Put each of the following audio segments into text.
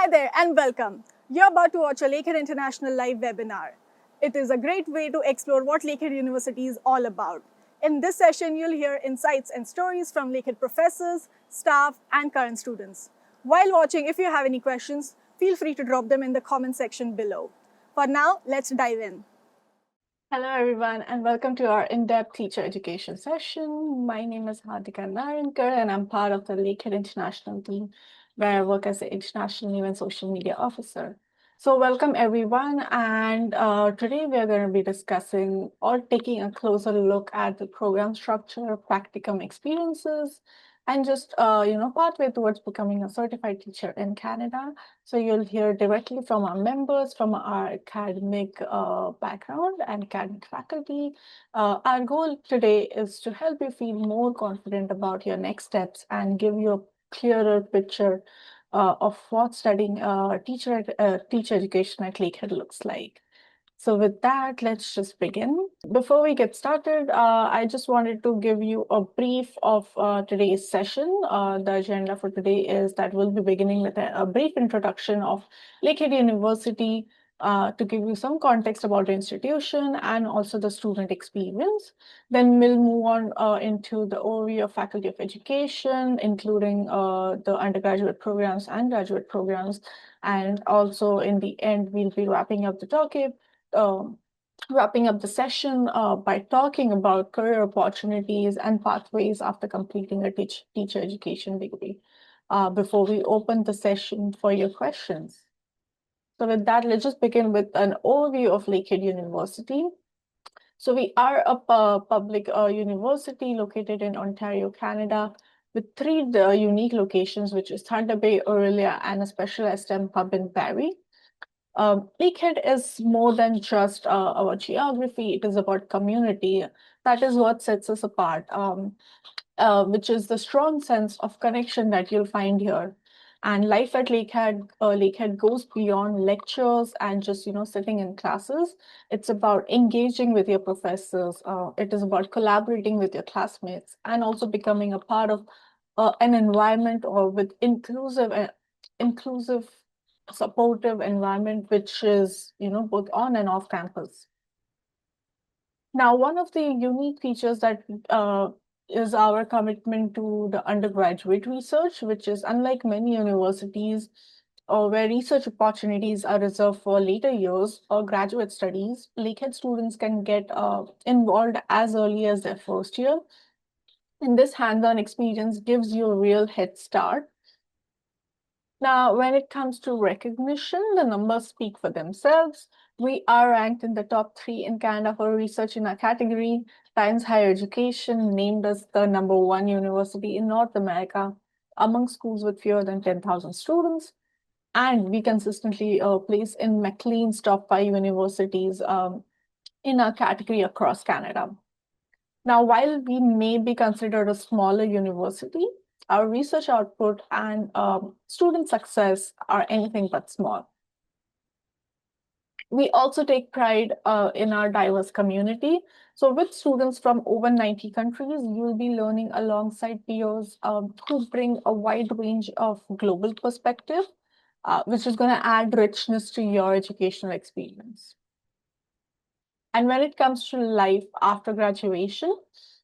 there and welcome. You're about to watch a Lakehead International live webinar. It is a great way to explore what Lakehead University is all about. In this session, you'll hear insights and stories from Lakehead professors, staff, and current students. While watching, if you have any questions, feel free to drop them in the comment section below. For now, let's dive in. Hello, everyone, and welcome to our in-depth teacher education session. My name is Hardika Narayankar, and I'm part of the Lakehead International team, where I work as the International New and Social Media Officer. So welcome, everyone, and today we are going to be discussing or taking a closer look at the program structure, practicum experiences, and just, pathway towards becoming a certified teacher in Canada. So you'll hear directly from our members, from our academic background and academic faculty. Our goal today is to help you feel more confident about your next steps and give you a clearer picture of what studying teacher education at Lakehead looks like. So with that, let's just begin. Before we get started, I just wanted to give you a brief of today's session. The agenda for today is that we'll be beginning with a brief introduction of Lakehead University to give you some context about the institution and also the student experience. Then we'll move on into the overview of Faculty of Education, including the undergraduate programs and graduate programs. And also in the end, we'll be wrapping up the session by talking about career opportunities and pathways after completing a teacher education degree before we open the session for your questions. So with that, let's just begin with an overview of Lakehead University. So we are a public university located in Ontario, Canada, with three unique locations, which is Thunder Bay, Aurelia, and a specialized STEM hub in Barrie. Lakehead is more than just our geography, it is about community. That is what sets us apart, which is the strong sense of connection that you'll find here. And life at Lakehead goes beyond lectures and just, sitting in classes. It's about engaging with your professors. It is about collaborating with your classmates and also becoming a part of an environment or with inclusive supportive environment, which is, both on and off campus. Now, one of the unique features that is our commitment to the undergraduate research, which is unlike many universities where research opportunities are reserved for later years or graduate studies. Lakehead students can get involved as early as their first year. And this hands-on experience gives you a real head start. Now, when it comes to recognition, the numbers speak for themselves. We are ranked in the top 3 in Canada for research in our category. Times Higher Education named us the #1 university in North America among schools with fewer than 10,000 students. And we consistently place in Maclean's top 5 universities in our category across Canada. Now, while we may be considered a smaller university, our research output and student success are anything but small. We also take pride in our diverse community. So with students from over 90 countries, you'll be learning alongside peers who bring a wide range of global perspective, which is going to add richness to your educational experience. And when it comes to life after graduation,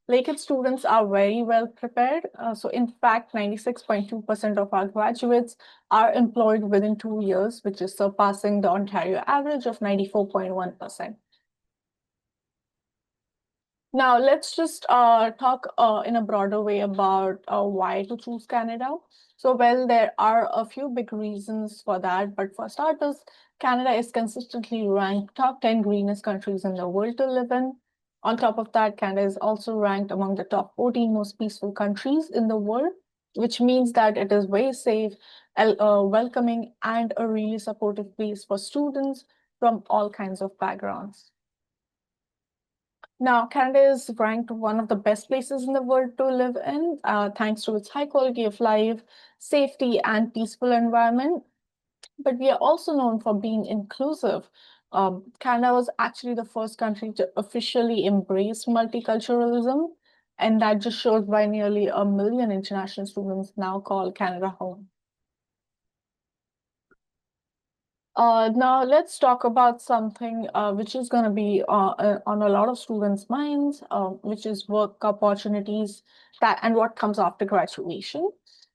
Lakehead students are very well prepared. So in fact, 96.2% of our graduates are employed within 2 years, which is surpassing the Ontario average of 94.1%. Now, let's just talk in a broader way about why to choose Canada. So, well, there are a few big reasons for that. But for starters, Canada is consistently ranked top 10 greenest countries in the world to live in. On top of that, Canada is also ranked among the top 14 most peaceful countries in the world, which means that it is very safe, welcoming, and a really supportive place for students from all kinds of backgrounds. Now, Canada is ranked one of the best places in the world to live in, thanks to its high quality of life, safety, and peaceful environment. But we are also known for being inclusive. Canada was actually the first country to officially embrace multiculturalism, and that just shows why nearly 1 million international students now call Canada home. Now let's talk about something which is going to be on a lot of students' minds, which is work opportunities that and what comes after graduation.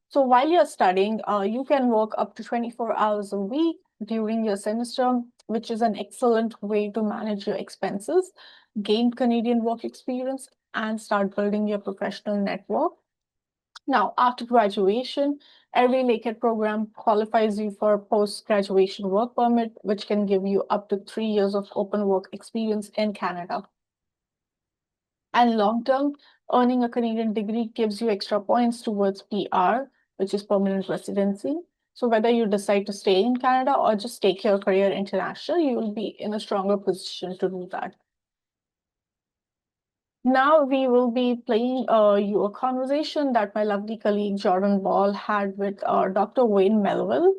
So while you're studying, you can work up to 24 hours a week during your semester, which is an excellent way to manage your expenses, gain Canadian work experience, and start building your professional network. Now, after graduation, every Lakehead program qualifies you for a post-graduation work permit, which can give you up to 3 years of open work experience in Canada. And long-term, earning a Canadian degree gives you extra points towards PR, which is permanent residency. So whether you decide to stay in Canada or just take your career international, you will be in a stronger position to do that. Now we will be playing you a conversation that my lovely colleague Jordan Ball had with Dr. Wayne Melville,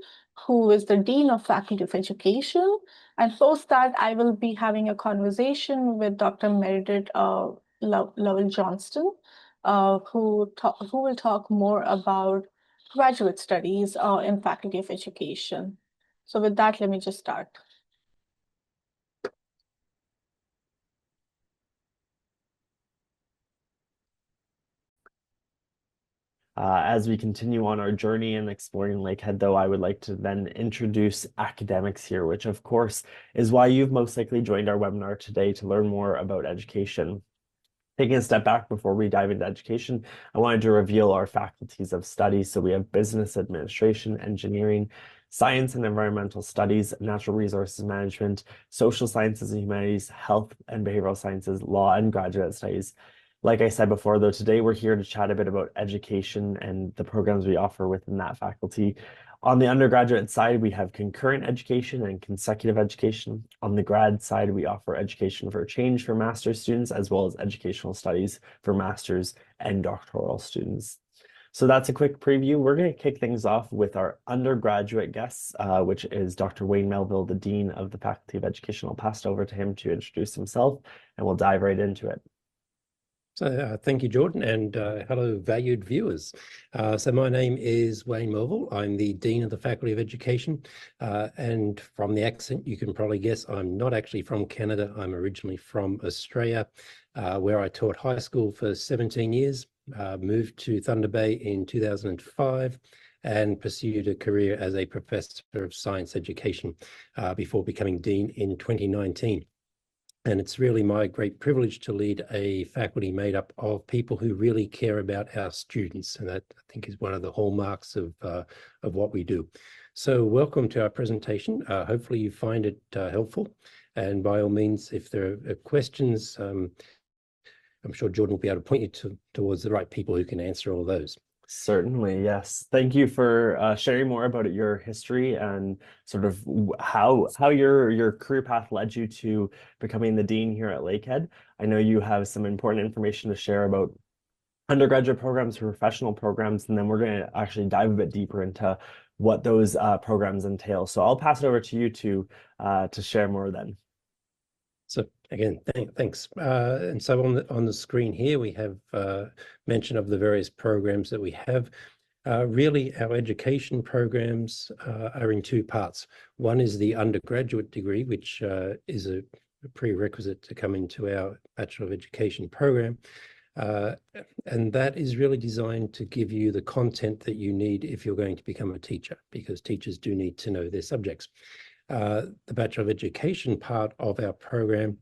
who is the Dean of Faculty of Education. And post that, I will be having a conversation with Dr. Meredith Lovell Johnston, who will talk more about graduate studies in Faculty of Education. So with that, let me just start. As we continue on our journey in exploring Lakehead, though, I would like to then introduce academics here, which of course is why you've most likely joined our webinar today to learn more about education. Taking a step back before we dive into education, I wanted to reveal our faculties of study. So we have business administration, engineering, science and environmental studies, natural resources management, social sciences and humanities, health and behavioral sciences, law, and graduate studies. Like I said before, though, today we're here to chat a bit about education and the programs we offer within that faculty. On the undergraduate side, we have concurrent education and consecutive education. On the grad side, we offer education for change for master's students, as well as educational studies for master's and doctoral students. So that's a quick preview. We're going to kick things off with our undergraduate guests, which is Dr. Wayne Melville, the Dean of the Faculty of Education. I'll pass it over to him to introduce himself, and we'll dive right into it. So thank you, Jordan, and hello, valued viewers. So my name is Wayne Melville. I'm the Dean of the Faculty of Education, and from the accent, you can probably guess I'm not actually from Canada. I'm originally from Australia, where I taught high school for 17 years, moved to Thunder Bay in 2005, and pursued a career as a professor of science education before becoming Dean in 2019. And it's really my great privilege to lead a faculty made up of people who really care about our students. And that, I think, is one of the hallmarks of what we do. So welcome to our presentation. Hopefully you find it helpful. And by all means, if there are questions, I'm sure Jordan will be able to point you towards the right people who can answer all those. Certainly, yes. Thank you for sharing more about your history and sort of how your career path led you to becoming the dean here at Lakehead. I know you have some important information to share about undergraduate programs, professional programs, and then we're going to actually dive a bit deeper into what those programs entail. So I'll pass it over to you to share more then. So again, thanks. And so on the screen here, we have mention of the various programs that we have. Really, our education programs are in two parts. One is the undergraduate degree, which is a prerequisite to come into our Bachelor of Education program. And that is really designed to give you the content that you need if you're going to become a teacher, because teachers do need to know their subjects. The Bachelor of Education part of our program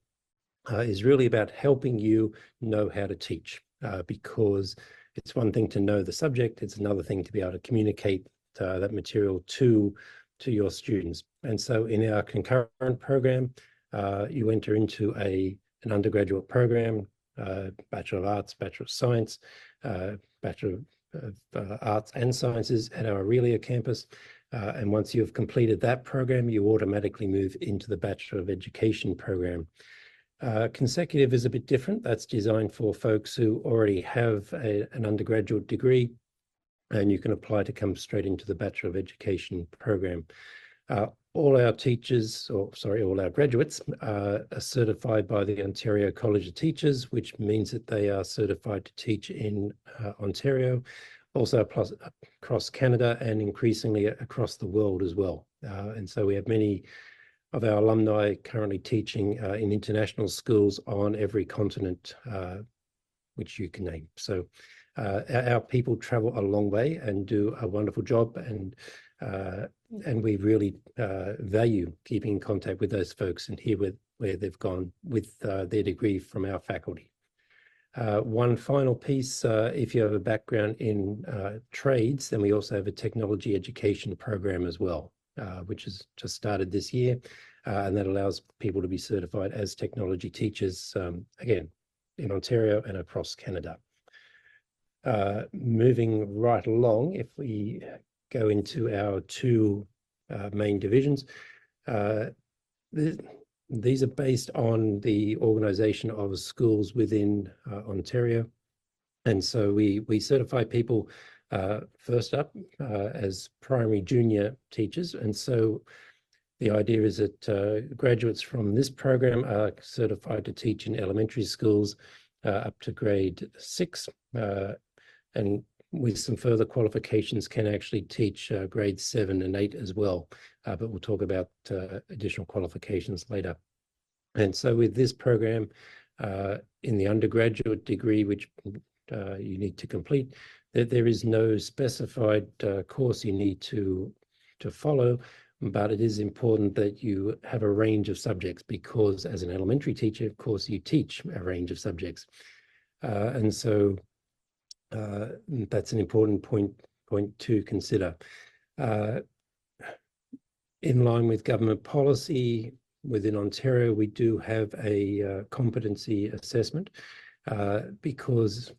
is really about helping you know how to teach, because it's one thing to know the subject, it's another thing to be able to communicate that material to your students. And so in our concurrent program, you enter into an undergraduate program, Bachelor of Arts, Bachelor of Science, Bachelor of Arts and Sciences at our Aurelia campus. And once you've completed that program, you automatically move into the Bachelor of Education program. Consecutive is a bit different. That's designed for folks who already have an undergraduate degree, and you can apply to come straight into the Bachelor of Education program. All our teachers, all our graduates are certified by the Ontario College of Teachers, which means that they are certified to teach in Ontario. also across Canada and increasingly across the world as well. And so we have many of our alumni currently teaching in international schools on every continent which you can name. So our people travel a long way and do a wonderful job, and we really value keeping in contact with those folks and hear where they've gone with their degree from our faculty. One final piece, if you have a background in trades, then we also have a technology education program as well, which has just started this year, and that allows people to be certified as technology teachers, again, in Ontario and across Canada. Moving right along, if we go into our two main divisions, these are based on the organisation of schools within Ontario. And so we certify people first up as primary junior teachers. And so the idea is that graduates from this program are certified to teach in elementary schools up to grade 6, and with some further qualifications can actually teach grades 7 and 8 as well. But we'll talk about additional qualifications later. And so with this program, in the undergraduate degree, which you need to complete, there is no specified course you need to follow, but it is important that you have a range of subjects, because as an elementary teacher, of course, you teach a range of subjects. And so that's an important point to consider. In line with government policy within Ontario, we do have a competency assessment because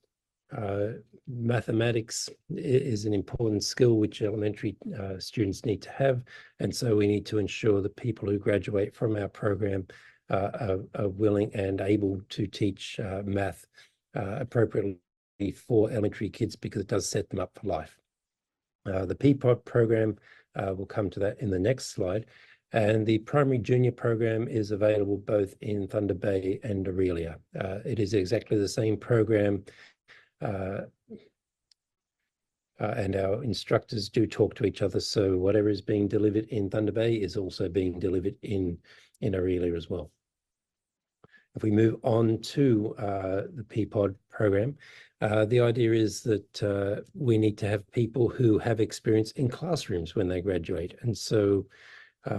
mathematics is an important skill which elementary students need to have, and so we need to ensure that people who graduate from our program are willing and able to teach math appropriately for elementary kids, because it does set them up for life. The PPOD program, we'll come to that in the next slide, and the primary junior program is available both in Thunder Bay and Aurelia. It is exactly the same program, and our instructors do talk to each other, so whatever is being delivered in Thunder Bay is also being delivered in Aurelia as well. If we move on to the PPOD program, the idea is that we need to have people who have experience in classrooms when they graduate. And so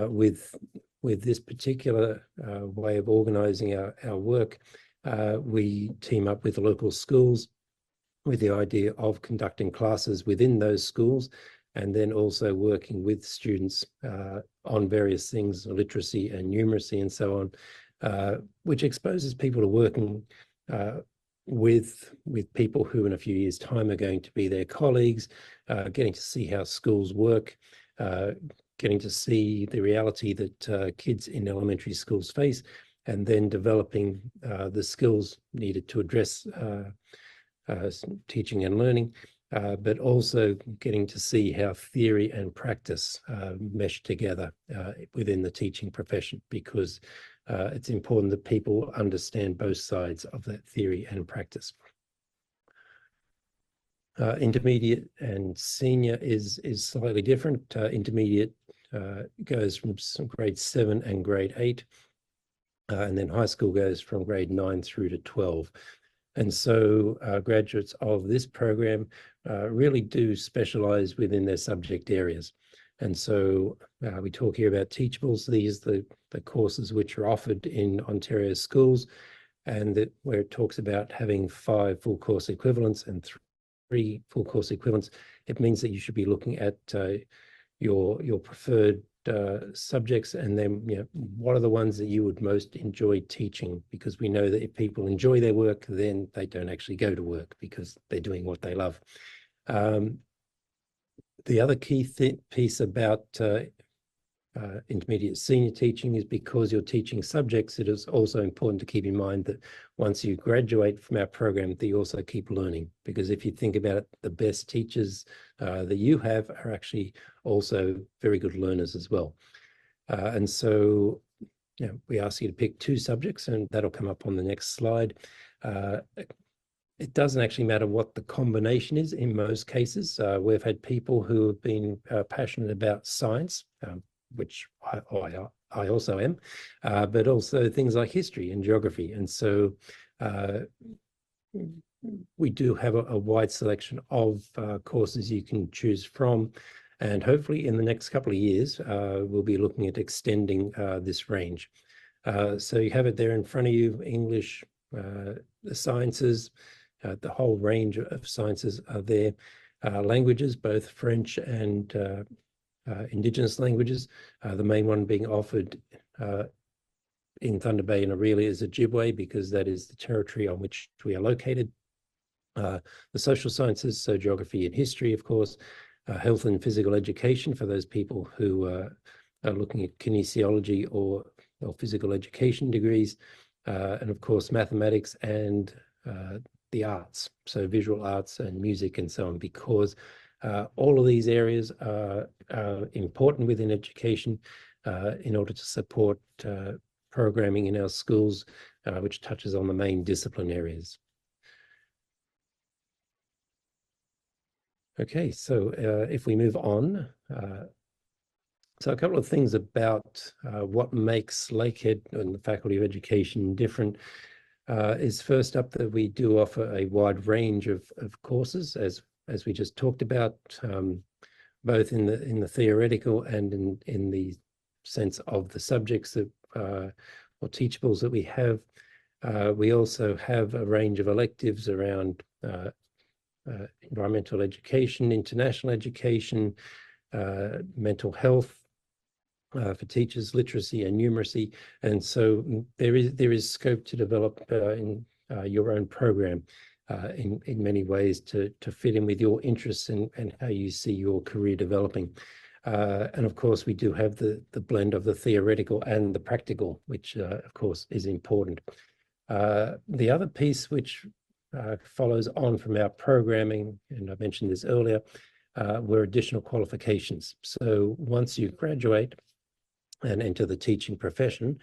with this particular way of organizing our work, we team up with the local schools with the idea of conducting classes within those schools, and then also working with students on various things, literacy and numeracy and so on, which exposes people to working with people who in a few years' time are going to be their colleagues, getting to see how schools work, getting to see the reality that kids in elementary schools face, and then developing the skills needed to address teaching and learning, but also getting to see how theory and practice mesh together within the teaching profession, because it's important that people understand both sides of that theory and practice. Intermediate and senior is slightly different. Intermediate goes from grade 7 and grade 8, and then high school goes from grade 9 through to 12. And so graduates of this program really do specialize within their subject areas. And so we talk here about teachables. These are the courses which are offered in Ontario schools, and where it talks about having 5 full course equivalents and 3 full course equivalents. It means that you should be looking at your preferred subjects, and then what are the ones that you would most enjoy teaching, because we know that if people enjoy their work, then they don't actually go to work because they're doing what they love. The other key piece about intermediate senior teaching is, because you're teaching subjects, it is also important to keep in mind that once you graduate from our program, that you also keep learning, because if you think about it, the best teachers that you have are actually also very good learners as well. And so we ask you to pick 2 subjects, and that'll come up on the next slide. it doesn't actually matter what the combination is in most cases. We've had people who have been passionate about science, which I also am, but also things like history and geography. And so we do have a wide selection of courses you can choose from. And hopefully in the next couple of years, we'll be looking at extending this range. So you have it there in front of you: English, the sciences, the whole range of sciences are there. Languages, both French and Indigenous languages. The main one being offered in Thunder Bay and Aurelia is Ojibwe, because that is the territory on which we are located. The social sciences, so geography and history, of course. Health and physical education for those people who are looking at kinesiology or physical education degrees. And of course, mathematics and the arts, so visual arts and music and so on, because all of these areas are important within education in order to support programming in our schools, which touches on the main discipline areas. Okay, so if we move on, so a couple of things about what makes Lakehead and the Faculty of Education different is, first up, that we do offer a wide range of courses, as we just talked about, both in the theoretical and in the sense of the subjects that or teachables that we have. We also have a range of electives around environmental education, international education, mental health for teachers, literacy and numeracy. And so there is scope to develop in your own program in many ways to fit in with your interests and how you see your career developing. And of course, we do have the blend of the theoretical and the practical, which of course is important. The other piece which follows on from our programming, and I mentioned this earlier, were additional qualifications. So once you graduate and enter the teaching profession,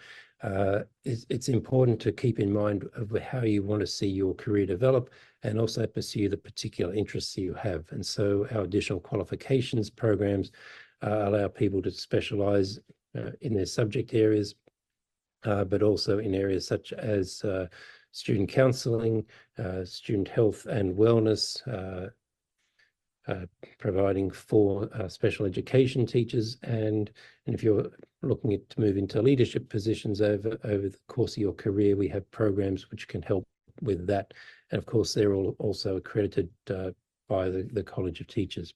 it's important to keep in mind of how you want to see your career develop and also pursue the particular interests you have. And so our additional qualifications programs allow people to specialize in their subject areas, but also in areas such as student counseling, student health and wellness, providing for special education teachers, and if you're looking to move into leadership positions over the course of your career, we have programs which can help with that. And of course, they're all also accredited by the College of Teachers.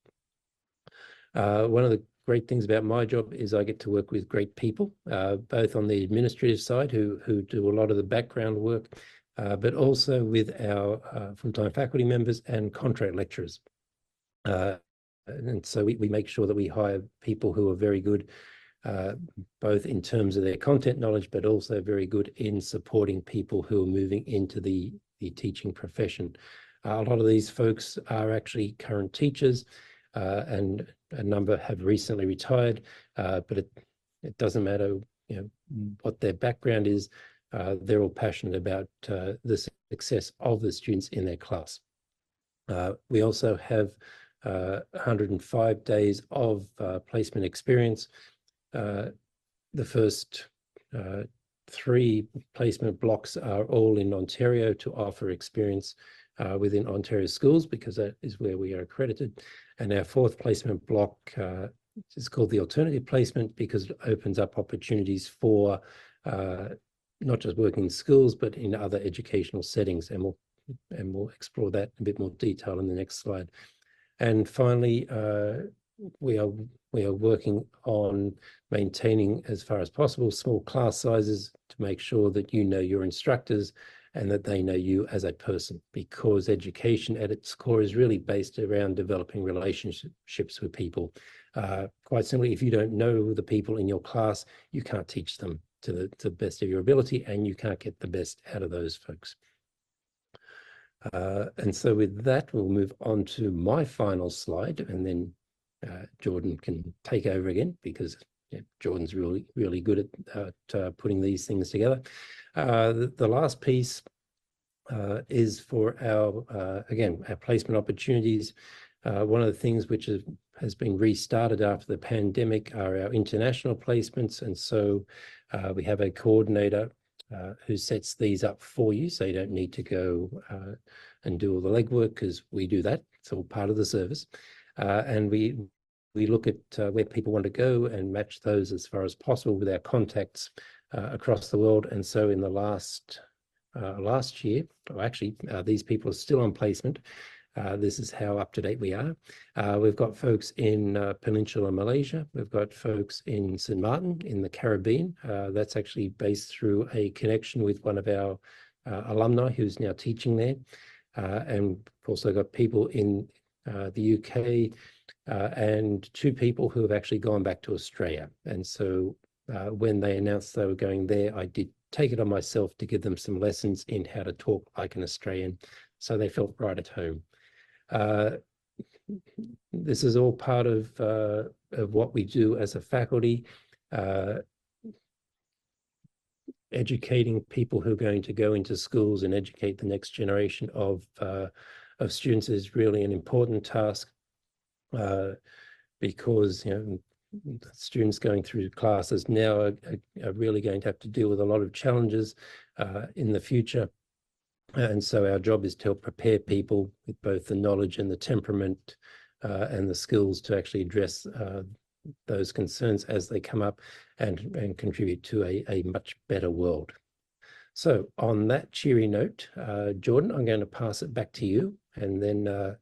One of the great things about my job is I get to work with great people, both on the administrative side who do a lot of the background work, but also with our full-time faculty members and contract lecturers. And so we make sure that we hire people who are very good, both in terms of their content knowledge, but also very good in supporting people who are moving into the teaching profession. A lot of these folks are actually current teachers, and a number have recently retired, but it doesn't matter, what their background is. They're all passionate about the success of the students in their class. We also have 105 days of placement experience. The first 3 placement blocks are all in Ontario to offer experience within Ontario schools, because that is where we are accredited. And our 4th placement block is called the alternative placement, because it opens up opportunities for not just working in schools, but in other educational settings. And we'll explore that in a bit more detail in the next slide. And finally, we are working on maintaining, as far as possible, small class sizes to make sure that you know your instructors and that they know you as a person, because education at its core is really based around developing relationships with people. Quite simply, if you don't know the people in your class, you can't teach them to the best of your ability, and you can't get the best out of those folks. And so with that, we'll move on to my final slide, and then Jordan can take over again, because Jordan's really good at putting these things together. The last piece is for our, again, our placement opportunities. One of the things which has been restarted after the pandemic are our international placements. And so we have a coordinator who sets these up for you, so you don't need to go and do all the legwork, because we do that. It's all part of the service. And we look at where people want to go and match those as far as possible with our contacts across the world. And so in the last year, or actually these people are still on placement. This is how up to date we are. We've got folks in Peninsular Malaysia. We've got folks in St. Martin in the Caribbean. That's actually based through a connection with one of our alumni who's now teaching there. And we've also got people in the UK and 2 people who have actually gone back to Australia. And so when they announced they were going there, I did take it on myself to give them some lessons in how to talk like an Australian, so they felt right at home. This is all part of what we do as a faculty. Educating people who are going to go into schools and educate the next generation of students is really an important task, because students going through classes now are really going to have to deal with a lot of challenges in the future. And so our job is to help prepare people with both the knowledge and the temperament and the skills to actually address those concerns as they come up and contribute to a much better world. So on that cheery note, Jordan, I'm going to pass it back to you. And then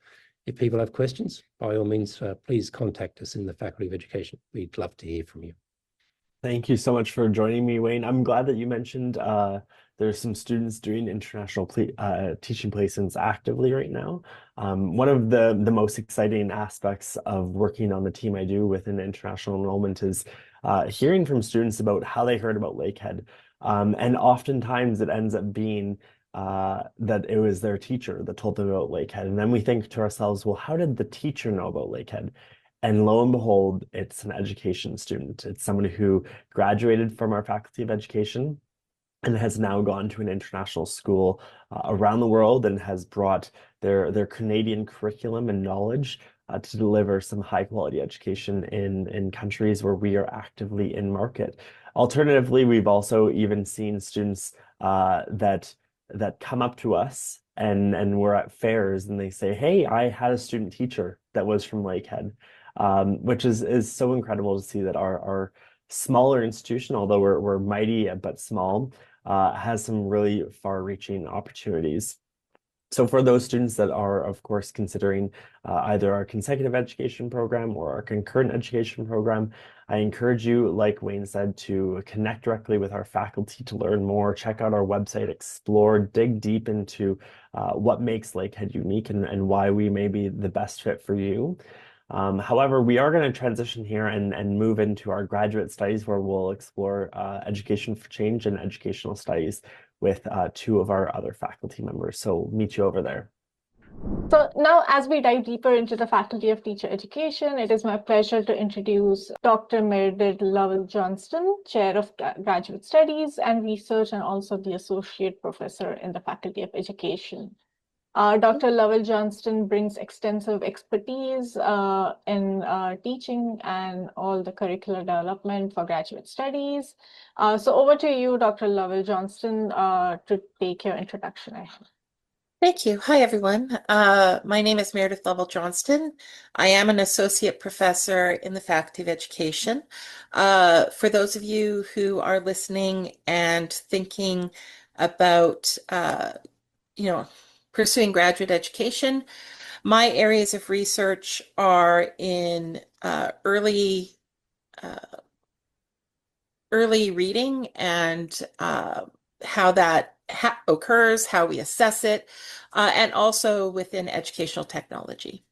if people have questions, by all means, please contact us in the Faculty of Education. We'd love to hear from you. Thank you so much for joining me, Wayne. I'm glad that you mentioned there's some students doing international teaching placements actively right now. One of the most exciting aspects of working on the team I do within international enrollment is hearing from students about how they heard about Lakehead. And oftentimes it ends up being that it was their teacher that told them about Lakehead. And then we think to ourselves, well, how did the teacher know about Lakehead? And lo and behold, it's an education student. It's somebody who graduated from our Faculty of Education and has now gone to an international school around the world and has brought their Canadian curriculum and knowledge to deliver some high quality education in countries where we are actively in market. Alternatively, we've also even seen students that come up to us and we're at fairs and they say, hey, I had a student teacher that was from Lakehead. Which is so incredible to see that our smaller institution, although we're mighty but small, has some really far-reaching opportunities. So for those students that are, of course, considering either our consecutive education program or our concurrent education program, I encourage you, like Wayne said, to connect directly with our faculty to learn more, check out our website, explore, dig deep into what makes Lakehead unique and why we may be the best fit for you. However, we are going to transition here and move into our graduate studies where we'll explore education for change and educational studies with 2 of our other faculty members. So meet you over there. So now, as we dive deeper into the Faculty of Teacher Education, it is my pleasure to introduce Dr. Meredith Lovell-Johnston, Chair of Graduate Studies and Research, and also the Associate Professor in the Faculty of Education. Dr. Lovell-Johnston brings extensive expertise in teaching and all the curricular development for graduate studies. So over to you, Dr. Lovell-Johnston, to take your introduction. Thank you. Hi, everyone. My name is Meredith Lovell-Johnston. I am an associate professor in the Faculty of Education. For those of you who are listening and thinking about, pursuing graduate education, my areas of research are in early reading and how that occurs, how we assess it, and also within educational technology.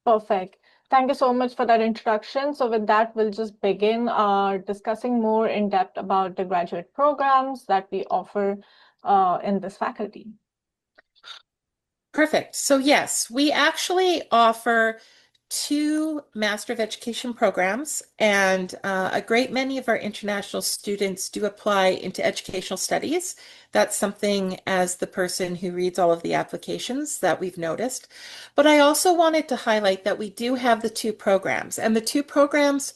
Perfect. Thank you so much for that introduction. So with that, we'll just begin discussing more in depth about the graduate programs that we offer in this faculty. Perfect. So yes, we actually offer two Master of Education programs, and a great many of our international students do apply into educational studies. That's something, as the person who reads all of the applications, that we've noticed. But I also wanted to highlight that we do have the two programs, and the two programs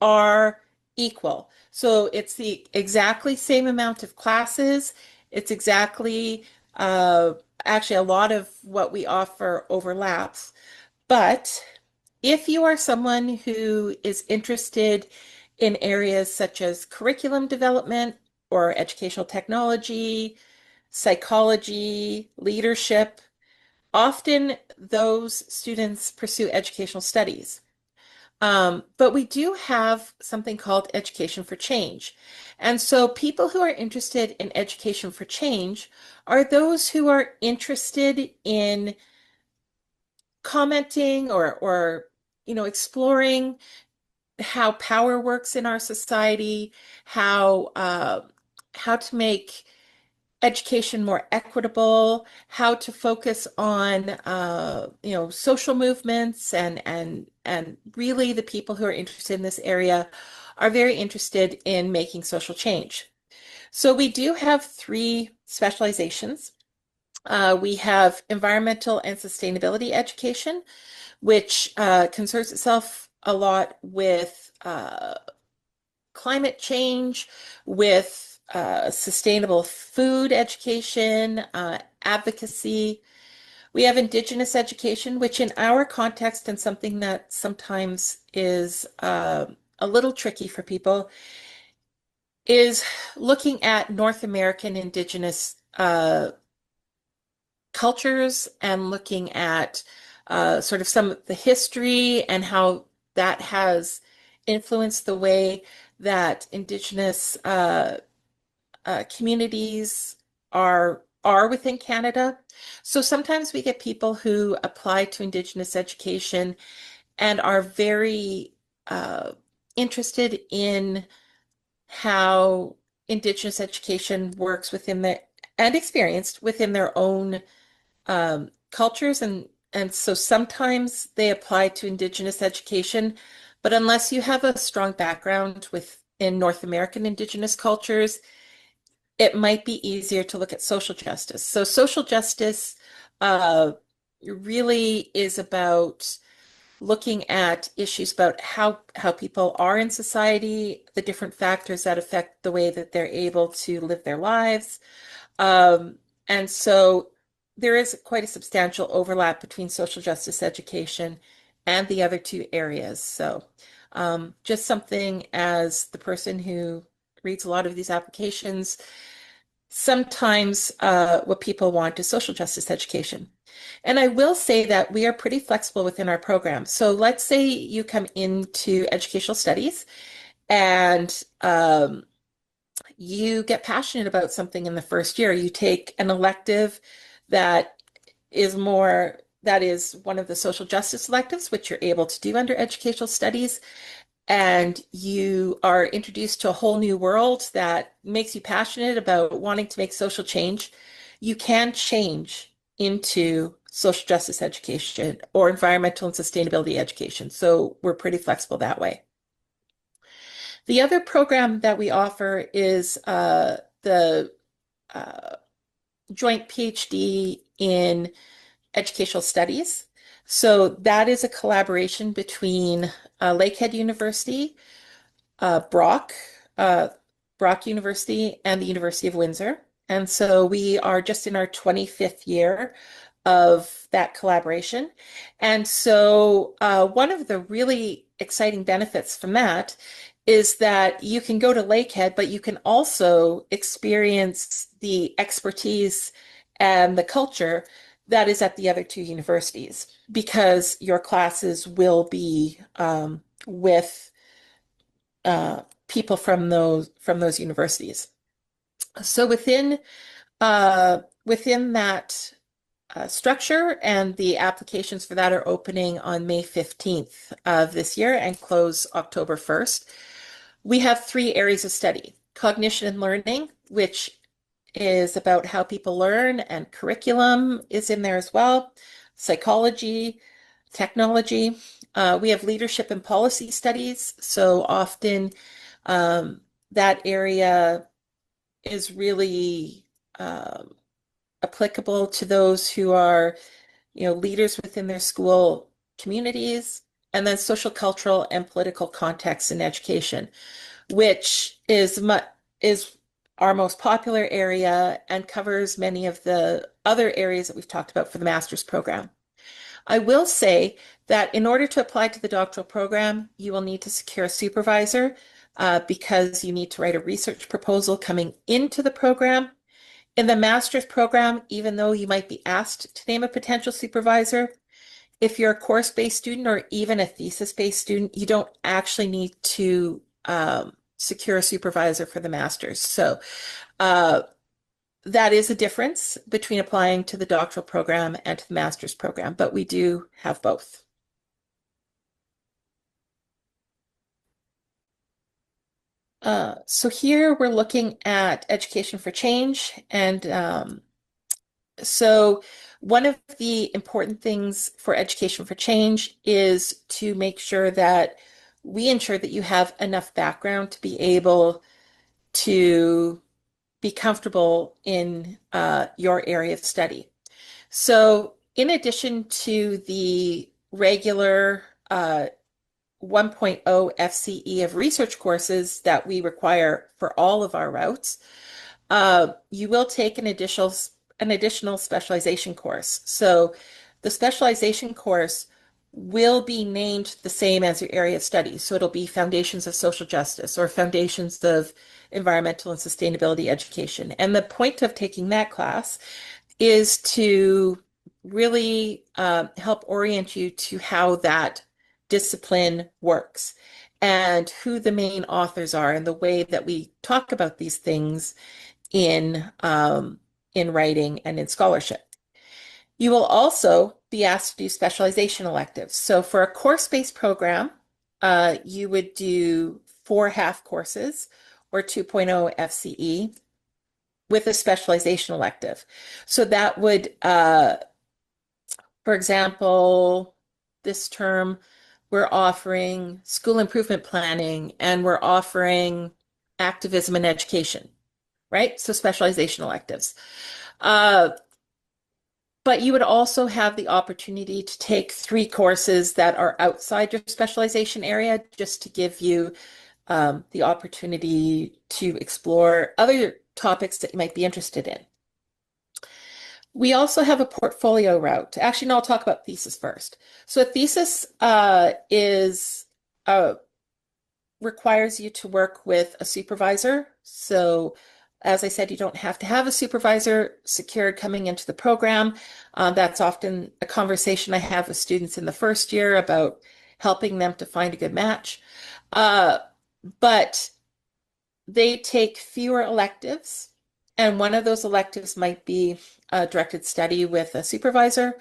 are equal. So it's the exactly same amount of classes. It's exactly, actually, a lot of what we offer overlaps. But if you are someone who is interested in areas such as curriculum development or educational technology, psychology, leadership, often those students pursue educational studies. But we do have something called Education for Change. And so people who are interested in Education for Change are those who are interested in commenting or exploring how power works in our society, how to make education more equitable, how to focus on social movements, and really the people who are interested in this area are very interested in making social change. So we do have three specializations. We have environmental and sustainability education, which concerns itself a lot with climate change, with sustainable food education, advocacy. We have Indigenous education, which in our context, and something that sometimes is a little tricky for people, is looking at North American Indigenous cultures and looking at sort of some of the history and how that has influenced the way that Indigenous communities are within Canada. So sometimes we get people who apply to Indigenous education and are very interested in how Indigenous education works within and experienced within their own cultures, and so sometimes they apply to Indigenous education, but unless you have a strong background in North American Indigenous cultures, it might be easier to look at social justice. So social justice really is about looking at issues about how people are in society, the different factors that affect the way that they're able to live their lives. And so there is quite a substantial overlap between social justice education and the other two areas. So just something, as the person who reads a lot of these applications, sometimes what people want is social justice education. And I will say that we are pretty flexible within our program. So let's say you come into educational studies and you get passionate about something in the first year. You take an elective that is one of the social justice electives, which you're able to do under educational studies. And you are introduced to a whole new world that makes you passionate about wanting to make social change. You can change into social justice education or environmental and sustainability education. So we're pretty flexible that way. The other program that we offer is the joint PhD in educational studies. So that is a collaboration between Lakehead University, Brock University, and the University of Windsor. And so we are just in our 25th year of that collaboration. And so one of the really exciting benefits from that is that you can go to Lakehead, but you can also experience the expertise and the culture that is at the other two universities, because your classes will be with people from those universities. So within that structure, and the applications for that are opening on May 15th of this year and close October 1st. We have three areas of study: cognition and learning, which is about how people learn, and curriculum is in there as well, psychology, technology, We have leadership and policy studies. So often that area is really applicable to those who are, leaders within their school communities, and then social, cultural, and political context in education, which is our most popular area and covers many of the other areas that we've talked about for the master's program. I will say that in order to apply to the doctoral program, you will need to secure a supervisor because you need to write a research proposal coming into the program. In the master's program, even though you might be asked to name a potential supervisor, if you're a course-based student or even a thesis-based student, you don't actually need to secure a supervisor for the master's. So that is a difference between applying to the doctoral program and to the master's program, but we do have both. So here we're looking at education for change. And so one of the important things for education for change is to make sure that we ensure that you have enough background to be able to be comfortable in your area of study. So in addition to the regular 1.0 FCE of research courses that we require for all of our routes, you will take an additional specialization course. So the specialization course will be named the same as your area of study. So it'll be Foundations of Social Justice or Foundations of Environmental and Sustainability Education. And the point of taking that class is to really help orient you to how that discipline works and who the main authors are and the way that we talk about these things in writing and in scholarship. You will also be asked to do specialization electives. So for a course-based program, you would do 4 half courses or 2.0 FCE with a specialization elective. So that would, for example, this term, we're offering school improvement planning and we're offering activism and education, right? So specialization electives. But you would also have the opportunity to take 3 courses that are outside your specialization area just to give you the opportunity to explore other topics that you might be interested in. We also have a portfolio route. Actually, no, I'll talk about thesis first. So a thesis requires you to work with a supervisor. So as I said, you don't have to have a supervisor secured coming into the program. That's often a conversation I have with students in the first year about helping them to find a good match. But they take fewer electives, and one of those electives might be a directed study with a supervisor,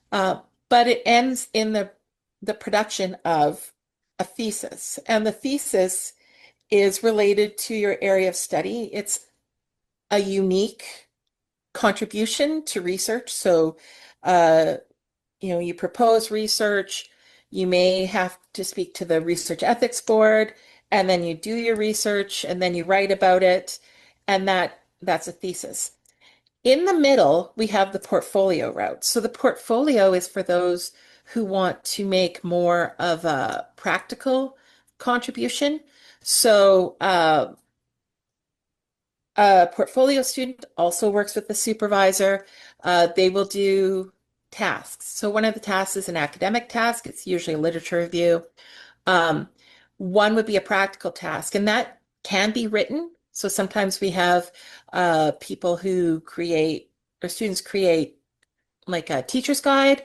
but it ends in the production of a thesis. And the thesis is related to your area of study. It's a unique contribution to research. So, you propose research, you may have to speak to the research ethics board, and then you do your research, and then you write about it, and that's a thesis. In the middle, we have the portfolio route. So the portfolio is for those who want to make more of a practical contribution. So a portfolio student also works with the supervisor. They will do tasks. So one of the tasks is an academic task. It's usually a literature review. One would be a practical task, and that can be written. So sometimes we have people who create, or students create, like a teacher's guide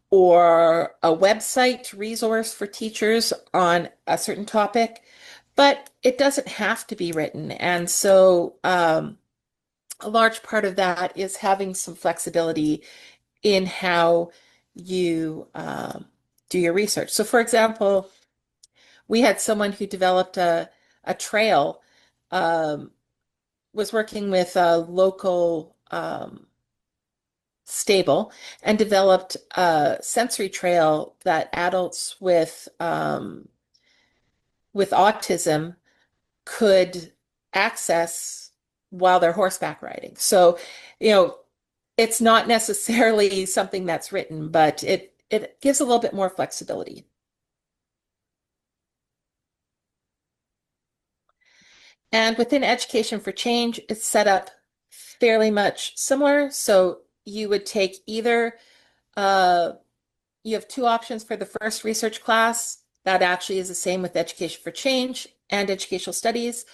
or a website resource for teachers on a certain topic, but it doesn't have to be written. And so a large part of that is having some flexibility in how you do your research. So for example, we had someone who developed a trail, was working with a local stable and developed a sensory trail that adults with autism could access while they're horseback riding. So, it's not necessarily something that's written, but it gives a little bit more flexibility. And within Education for Change, it's set up fairly much similar. So you would take either, you have two options for the first research class. That actually is the same with Education for Change and Educational Studies.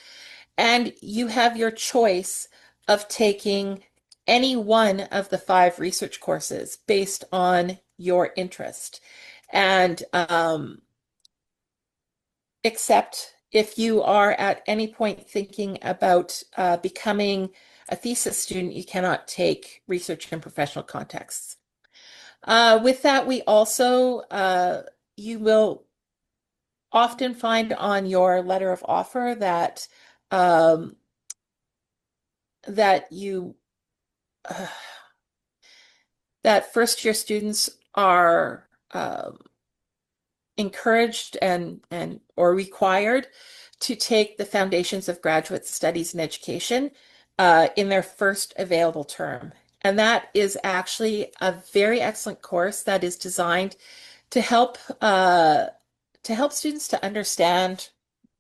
And you have your choice of taking any one of the 5 research courses based on your interest. And except if you are at any point thinking about becoming a thesis student, you cannot take research in professional contexts. With that, we also, you will often find on your letter of offer that that you that first year students are encouraged and or required to take the Foundations of Graduate Studies in Education in their first available term. And that is actually a very excellent course that is designed to help students to understand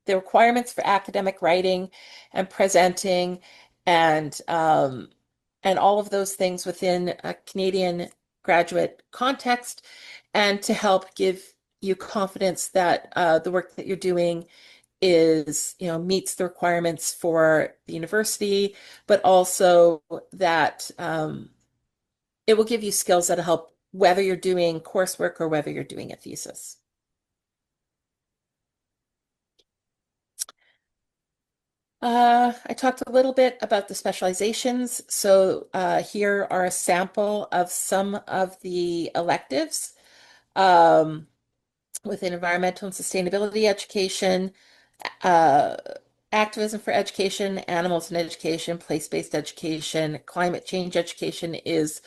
the requirements for academic writing and presenting and all of those things within a Canadian graduate context, and to help give you confidence that the work that you're doing is, meets the requirements for the university, but also that it will give you skills that'll help whether you're doing coursework or whether you're doing a thesis. I talked a little bit about the specializations. So here are a sample of some of the electives within environmental and sustainability education, activism for education, animals in education, place-based education, climate change education is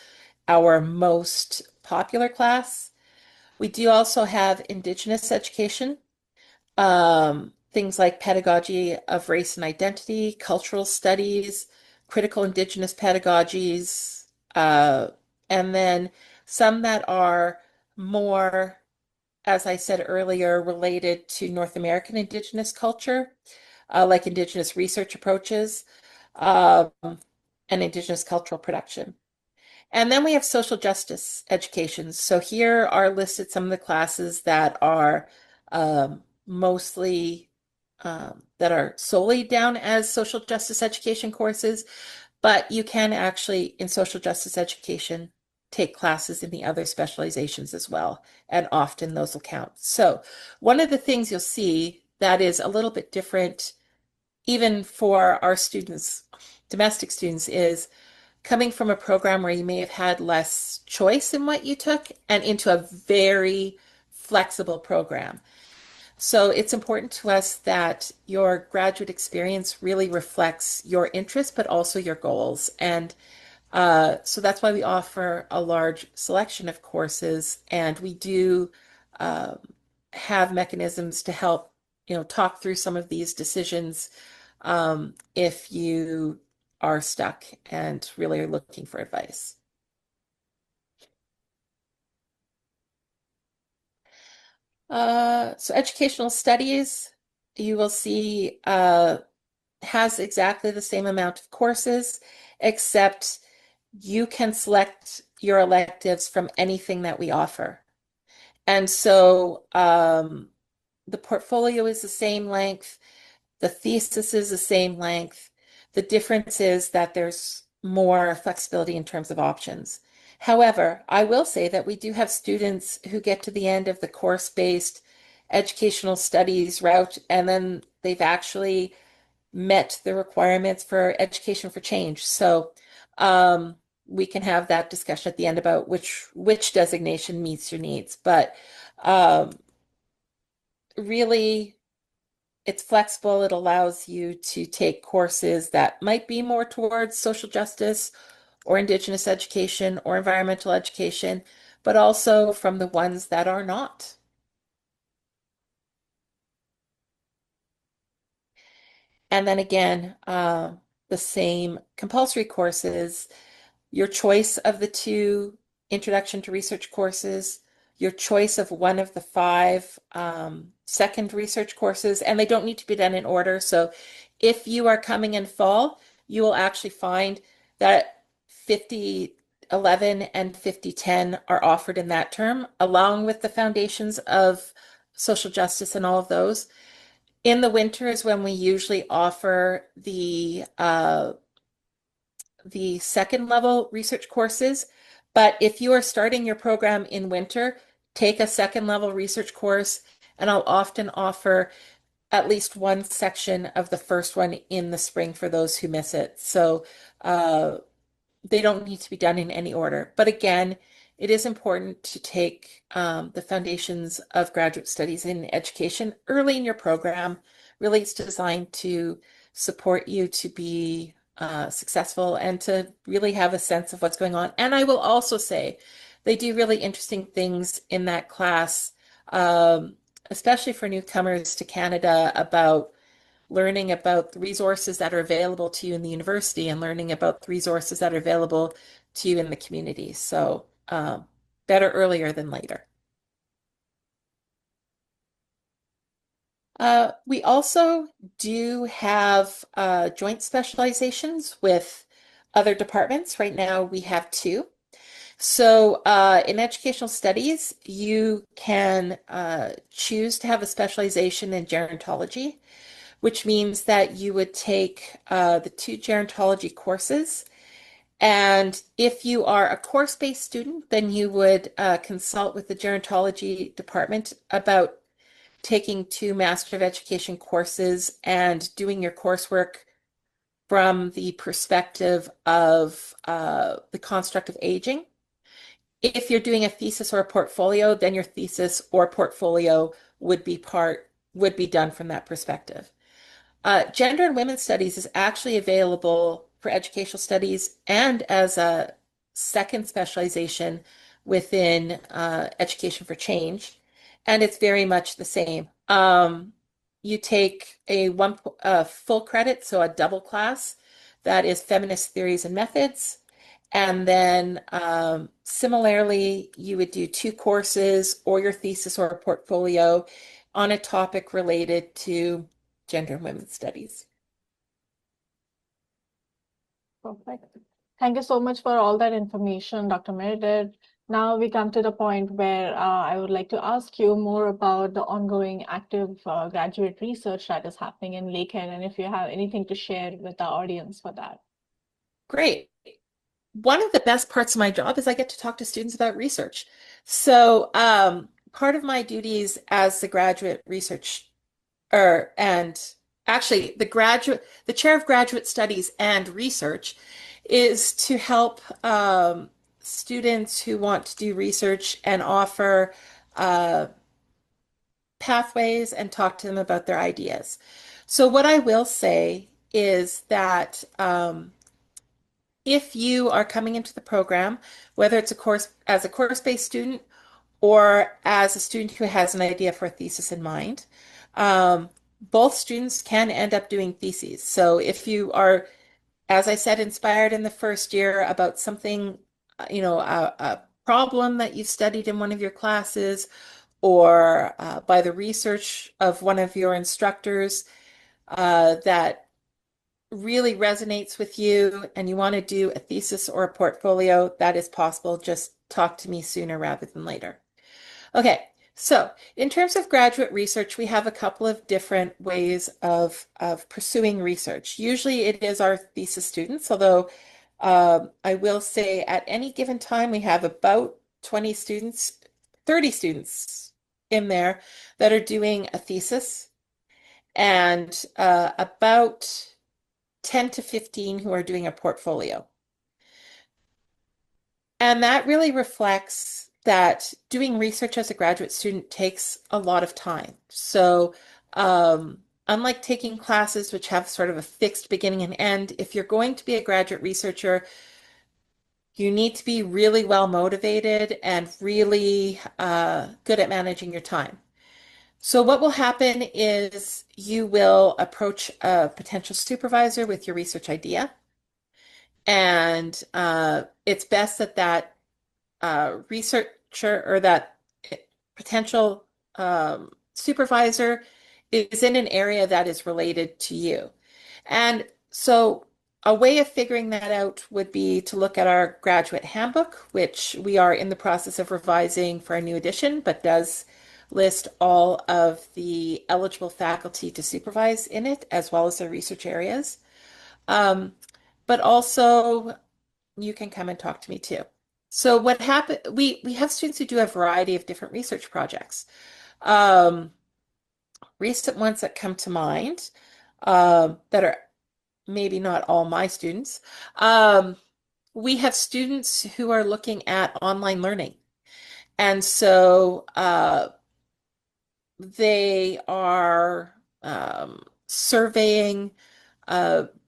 our most popular class. We do also have Indigenous education. Things like pedagogy of race and identity, cultural studies, critical Indigenous pedagogies, and then some that are more, as I said earlier, related to North American Indigenous culture, like Indigenous research approaches, and Indigenous cultural production. And then we have social justice education. So here are listed some of the classes that are mostly that are solely down as social justice education courses, but you can actually, in social justice education, take classes in the other specializations as well, and often those will count. So one of the things you'll see that is a little bit different, even for our students, domestic students, is coming from a program where you may have had less choice in what you took and into a very flexible program. So it's important to us that your graduate experience really reflects your interests, but also your goals. And so that's why we offer a large selection of courses, and we do have mechanisms to help, talk through some of these decisions if you are stuck and really are looking for advice. So educational studies, you will see has exactly the same amount of courses, except you can select your electives from anything that we offer. And so the portfolio is the same length, the thesis is the same length. The difference is that there's more flexibility in terms of options. However, I will say that we do have students who get to the end of the course-based educational studies route, and then they've actually met the requirements for Education for Change. So we can have that discussion at the end about which designation meets your needs. But really, it's flexible. It allows you to take courses that might be more towards social justice or Indigenous education or environmental education, but also from the ones that are not. And then again, the same compulsory courses, your choice of the two Introduction to Research courses, your choice of one of the five second research courses, and they don't need to be done in order. So if you are coming in fall, you will actually find that 5011 and 5010 are offered in that term, along with the foundations of social justice and all of those. In the winter is when we usually offer the second level research courses. But if you are starting your program in winter, take a second level research course, and I'll often offer at least one section of the first one in the spring for those who miss it. So they don't need to be done in any order. But again, it is important to take the foundations of graduate studies in education early in your program. Really, it's designed to support you to be successful and to really have a sense of what's going on. And I will also say they do really interesting things in that class, especially for newcomers to Canada, about learning about the resources that are available to you in the university and learning about the resources that are available to you in the community. So better earlier than later. We also do have joint specializations with other departments. Right now we have two. So in educational studies, you can choose to have a specialization in gerontology, which means that you would take the two gerontology courses. And if you are a course-based student, then you would consult with the gerontology department about taking two Master of Education courses and doing your coursework from the perspective of the construct of aging. If you're doing a thesis or a portfolio, then your thesis or portfolio would be done from that perspective. Gender and women's studies is actually available for educational studies and as a second specialization within Education for Change, and it's very much the same. You take a full credit, so a double class, that is Feminist Theories and Methods, and then similarly, you would do two courses or your thesis or a portfolio on a topic related to gender and women's studies. Perfect. Thank you so much for all that information, Dr. Meredith. Now we come to the point where I would like to ask you more about the ongoing active graduate research that is happening in Lakehead, and if you have anything to share with the audience for that. Great. One of the best parts of my job is I get to talk to students about research. So part of my duties as the graduate research and actually the chair of graduate studies and research is to help students who want to do research and offer pathways and talk to them about their ideas. So what I will say is that if you are coming into the program, whether it's as a course-based student or as a student who has an idea for a thesis in mind, both students can end up doing theses. So if you are, as I said, inspired in the first year about something, a problem that you've studied in one of your classes, or by the research of one of your instructors that really resonates with you and you want to do a thesis or a portfolio, that is possible. Just talk to me sooner rather than later. Okay, so in terms of graduate research, we have a couple of different ways of pursuing research. Usually it is our thesis students, although I will say at any given time we have about 20 students, 30 students in there that are doing a thesis, and about 10 to 15 who are doing a portfolio. And that really reflects that doing research as a graduate student takes a lot of time. So unlike taking classes which have sort of a fixed beginning and end, if you're going to be a graduate researcher, You need to be really well motivated and really good at managing your time. So what will happen is you will approach a potential supervisor with your research idea. And it's best that researcher or that potential supervisor is in an area that is related to you. And so a way of figuring that out would be to look at our graduate handbook, which we are in the process of revising for a new edition, but does list all of the eligible faculty to supervise in it, as well as their research areas. But also, you can come and talk to me too. So what happened, we have students who do a variety of different research projects. Recent ones that come to mind, that are maybe not all my students. We have students who are looking at online learning. And so they are surveying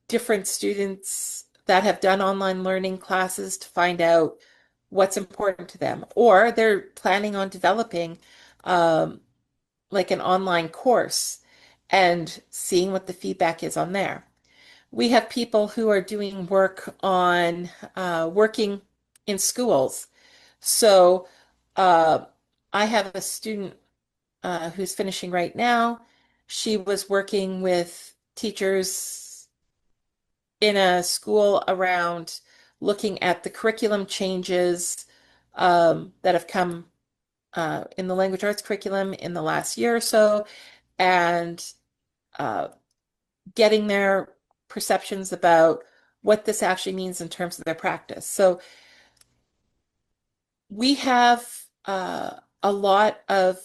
different students that have done online learning classes to find out what's important to them, or they're planning on developing like an online course and seeing what the feedback is on there. We have people who are doing work on working in schools. So I have a student who's finishing right now. She was working with teachers in a school around looking at the curriculum changes that have come in the language arts curriculum in the last year or so, and getting their perceptions about what this actually means in terms of their practice. So we have a lot of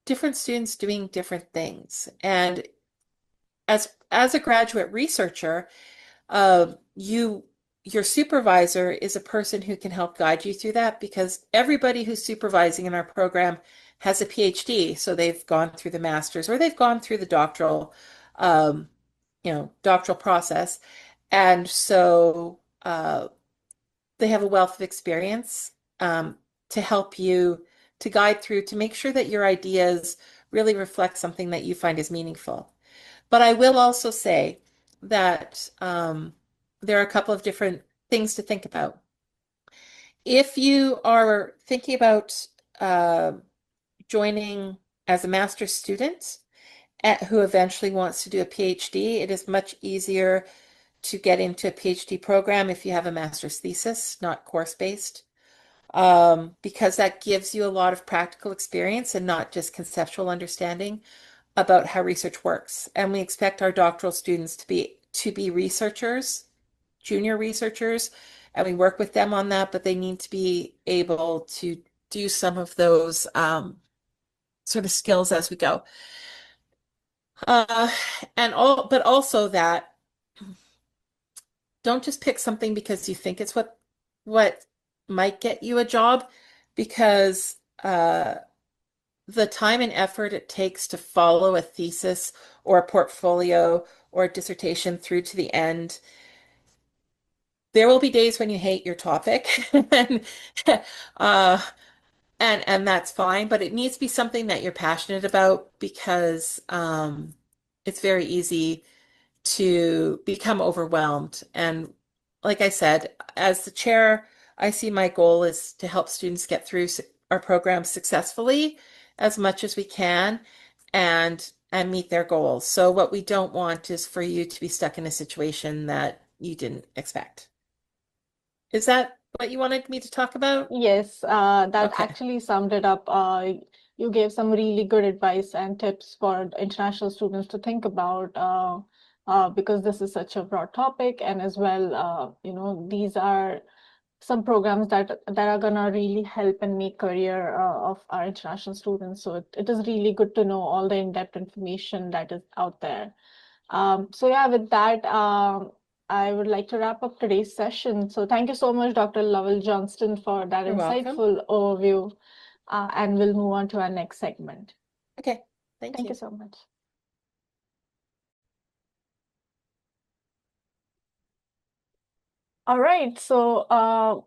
different students doing different things. And as a graduate researcher, your supervisor is a person who can help guide you through that, because everybody who's supervising in our program has a PhD. So they've gone through the master's or they've gone through the doctoral process. And so they have a wealth of experience to help you to guide through to make sure that your ideas really reflect something that you find is meaningful. But I will also say that there are a couple of different things to think about. If you are thinking about joining as a master's student who eventually wants to do a PhD, it is much easier to get into a PhD program if you have a master's thesis, not course-based, because that gives you a lot of practical experience and not just conceptual understanding about how research works. And we expect our doctoral students to be researchers, junior researchers, and we work with them on that, but they need to be able to do some of those sort of skills as we go. But also that don't just pick something because you think it's what might get you a job, because the time and effort it takes to follow a thesis or a portfolio or a dissertation through to the end. There will be days when you hate your topic, and uh, and that's fine, but it needs to be something that you're passionate about, because it's very easy to become overwhelmed. And like I said, as the chair, I see my goal is to help students get through our program successfully as much as we can and meet their goals. So what we don't want is for you to be stuck in a situation that you didn't expect. Is that what you wanted me to talk about? Yes, that Okay. actually summed it up. You gave some really good advice and tips for international students to think about, because this is such a broad topic, and as well, these are some programs that are gonna really help and make career of our international students. So it is really good to know all the in-depth information that is out there. So yeah, with that, I would like to wrap up today's session. So thank you so much, Dr. Lovell Johnston, for that You're welcome. insightful overview. And we'll move on to our next segment. Okay, thank Thank you. you so much. All right, so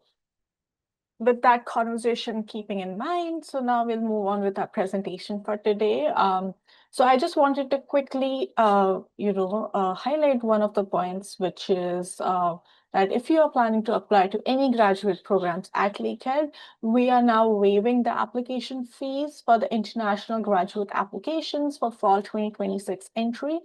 with that conversation keeping in mind, so now we'll move on with our presentation for today. So I just wanted to quickly, highlight one of the points, which is that if you are planning to apply to any graduate programs at Lakehead, we are now waiving the application fees for the international graduate applications for fall 2026 entry.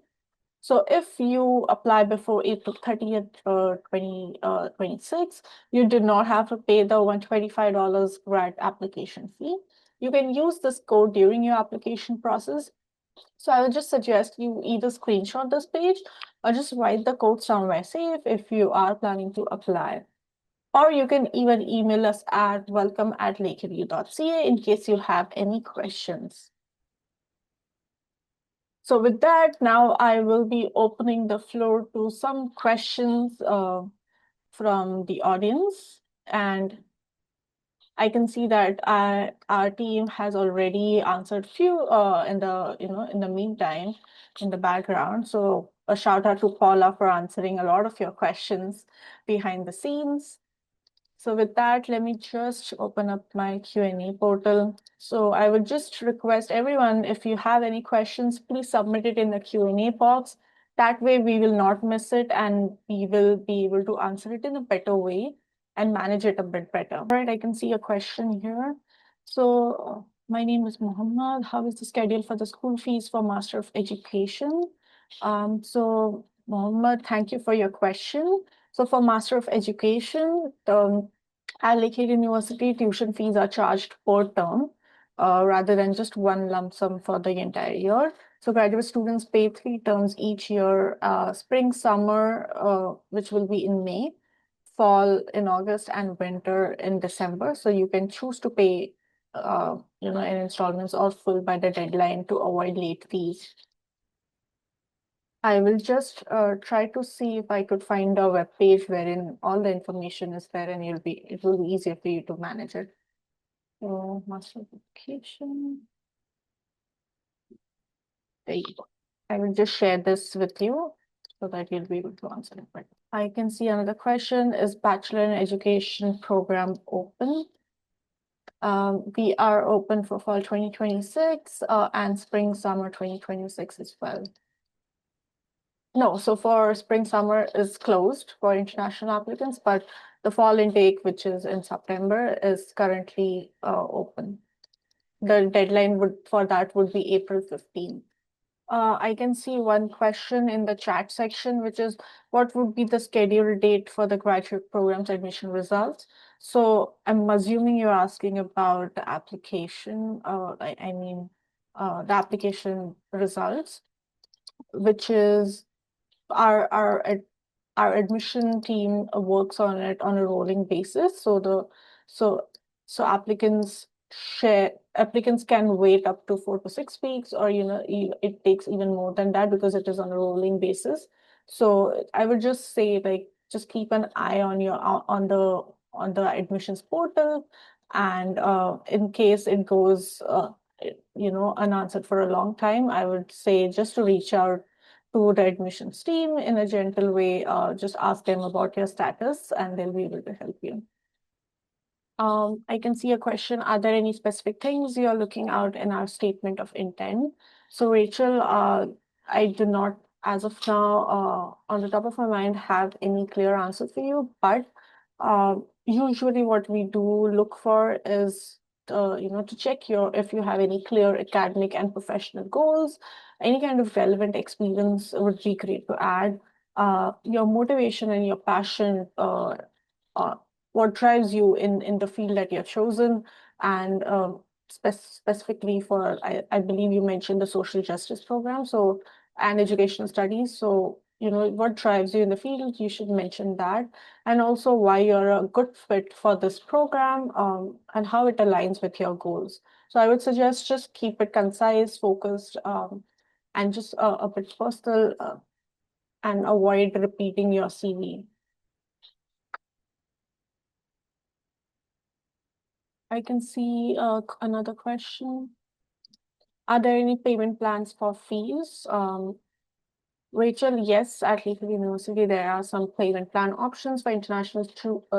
So if you apply before April 30th, 2026, you do not have to pay the $125 grad application fee. You can use this code during your application process. So I would just suggest you either screenshot this page or just write the code somewhere safe if you are planning to apply. Or you can even email us at welcome@lakeheadu.ca in case you have any questions. So with that, now I will be opening the floor to some questions from the audience. And I can see that our team has already answered few in the meantime, in the background. So a shout out to Paula for answering a lot of your questions behind the scenes. So with that, let me just open up my Q&A portal. So I would just request everyone, if you have any questions, please submit it in the Q&A box. That way we will not miss it and we will be able to answer it in a better way and manage it a bit better. All right, I can see a question here. So my name is Mohammed. How is the schedule for the school fees for Master of Education? So Mohammed, thank you for your question. So for Master of Education, at Lakehead University, tuition fees are charged per term rather than just one lump sum for the entire year. So graduate students pay 3 terms each year, spring, summer, which will be in May, fall in August, and winter in December. So you can choose to pay in installments or full by the deadline to avoid late fees. I will just try to see if I could find a web page wherein all the information is there and it will be easier for you to manage it. So master application. There you go. I will just share this with you so that you'll be able to answer it. Right. I can see another question. Is Bachelor in Education program open? We are open for fall 2026 and spring summer 2026 as well. No, so for spring summer is closed for international applicants, but the fall intake, which is in September, is currently open. The deadline for that would be April 15th. I can see one question in the chat section, which is what would be the scheduled date for the graduate program's admission results? So I'm assuming you're asking about the application, the application results, which is our admission team works on it on a rolling basis. So applicants can wait up to 4 to 6 weeks, or it takes even more than that because it is on a rolling basis. So I would just say, like, just keep an eye on the admissions portal, and in case it goes unanswered for a long time, I would say just to reach out to the admissions team in a gentle way. Just ask them about your status and they'll be able to help you. I can see a question. Are there any specific things you're looking out in our statement of intent? So Rachel, I do not, as of now, on the top of my mind, have any clear answer for you, but usually what we do look for is to check if you have any clear academic and professional goals. Any kind of relevant experience would be great to add. Your motivation and your passion, what drives you in the field that you've chosen, and specifically for, I believe you mentioned the social justice program, so, and educational studies. So, what drives you in the field, you should mention that, and also why you're a good fit for this program, and how it aligns with your goals. So I would suggest just keep it concise, focused, and just a bit personal, and avoid repeating your CV. I can see another question. Are there any payment plans for fees? Rachel, yes, at Lakehead University, there are some payment plan options for international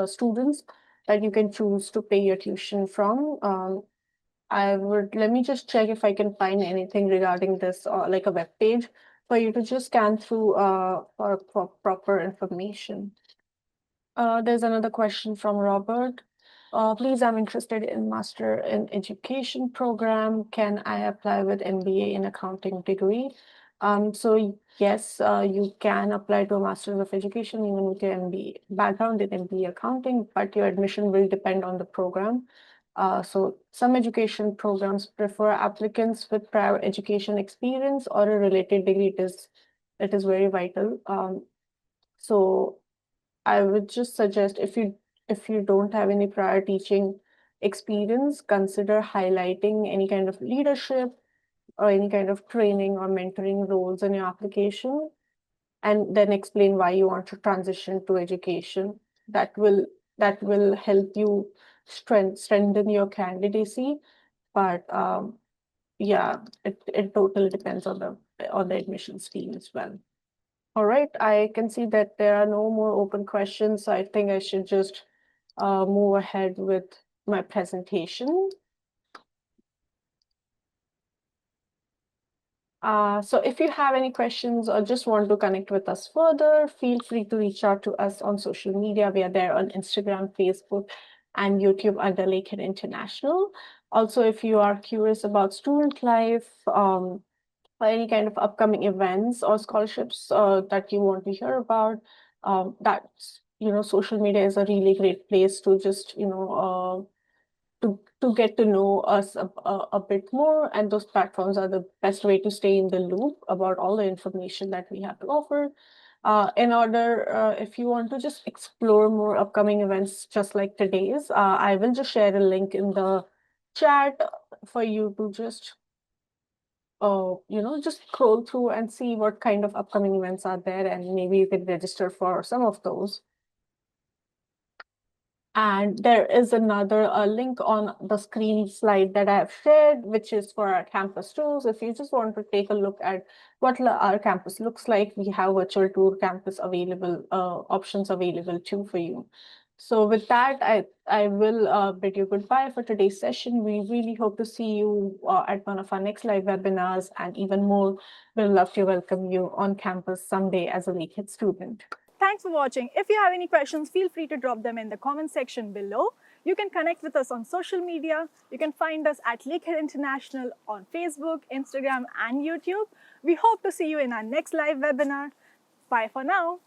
students that you can choose to pay your tuition from. Let me just check if I can find anything regarding this, like a web page for you to just scan through for proper information. There's another question from Robert. Please, I'm interested in Master in Education program. Can I apply with MBA in accounting degree? So yes, you can apply to a Master's of Education even with your MBA background in MBA accounting, but your admission will depend on the program. So some education programs prefer applicants with prior education experience or a related degree. It is very vital. So I would just suggest if you don't have any prior teaching experience, consider highlighting any kind of leadership or any kind of training or mentoring roles in your application, and then explain why you want to transition to education. That will help you strengthen your candidacy. But yeah, it totally depends on the admissions team as well. All right, I can see that there are no more open questions, so I think I should just move ahead with my presentation. So if you have any questions or just want to connect with us further, feel free to reach out to us on social media. We are there on Instagram, Facebook, and YouTube under Lakehead International. Also, if you are curious about student life, or any kind of upcoming events or scholarships that you want to hear about, that's, social media is a really great place to just, to get to know us a bit more. And those platforms are the best way to stay in the loop about all the information that we have to offer. If you want to just explore more upcoming events just like today's, I will just share a link in the chat for you to just just scroll through and see what kind of upcoming events are there, and maybe you can register for some of those. And there is another link on the screen slide that I have shared, which is for our campus tours. If you just want to take a look at what our campus looks like, we have virtual tour campus available, options available too for you. So with that, I will bid you goodbye for today's session. We really hope to see you at one of our next live webinars, and even more, we'd love to welcome you on campus someday as a Lakehead student. Thanks for watching. If you have any questions, feel free to drop them in the comment section below. You can connect with us on social media. You can find us at Lakehead International on Facebook, Instagram, and YouTube. We hope to see you in our next live webinar. Bye for now.